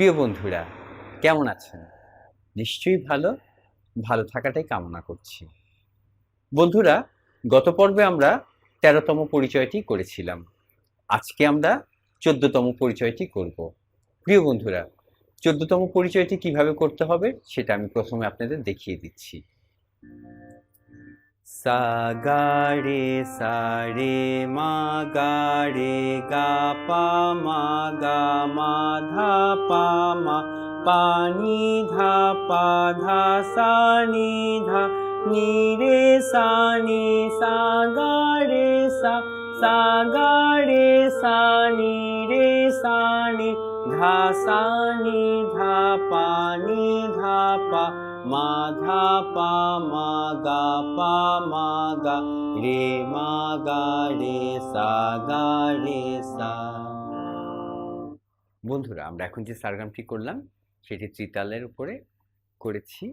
প্রিয় বন্ধুরা, কেমন আছেন? নিশ্চয়ই ভালো থাকাটাই কামনা করছি। বন্ধুরা, গত পর্বে আমরা ১৩তম পরিচয়টি করেছিলাম। আজকে আমরা ১৪তম পরিচয়টি করব। প্রিয় বন্ধুরা, ১৪তম পরিচয়টি কিভাবে করতে হবে সেটা আমি প্রথমে আপনাদের দেখিয়ে দিচ্ছি। সা গা রে সা রে মা গা রে গা পা মা গা মা ধা পা মা পা নি ধা পা ধা সা নি ধা নি রে সা নি সা গা রে সা সা গা রে সা নি রে সা নি ধা সা নি ধা পা নি ধা পা মা ধা পা মা গা পা মা গা রে মা গা রে সা গা রে সা। বন্ধুরা, আমরা এখন যে সারগামটি করলাম সেটি ত্রিতালের উপরে করেছি।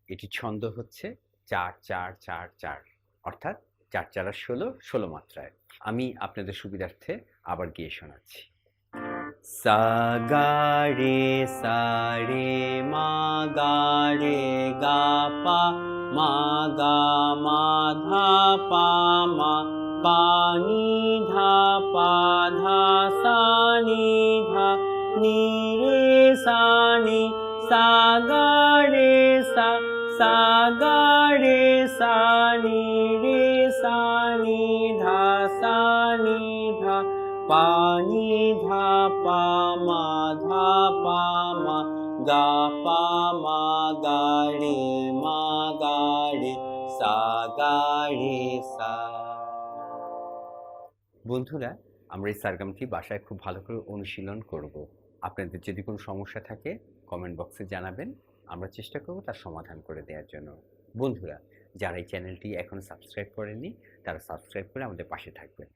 এটি ছন্দ হচ্ছে ৪-৪-৪-৪, অর্থাৎ ৪-৪-১৬, ১৬ মাত্রায়। আমি আপনাদের সুবিধার্থে আবার গেয়ে শোনাচ্ছি। সা গা রে সা রে মা গা রে গা পা মা গা মা ধা পা মা পা নি ধা পা ধা সা নি ধা নি রে সা নি সা গা রে সা সা গা রে সা নি রে সা নি ধা সা নি ধা পা নি ধা পা মা ধা পা মা গা পা মা গা রে মা গা রে সা গা রে সা। বন্ধুরা, আমরা এই সারগামটি বাসায় খুব ভালো করে অনুশীলন করব। আপনাদের যদি কোনো সমস্যা থাকে কমেন্ট বক্সে জানাবেন, আমরা চেষ্টা করব তার সমাধান করে দেওয়ার জন্য। বন্ধুরা, যারা এই চ্যানেলটি এখনো সাবস্ক্রাইব করেননি তারা সাবস্ক্রাইব করে আমাদের পাশে থাকবেন।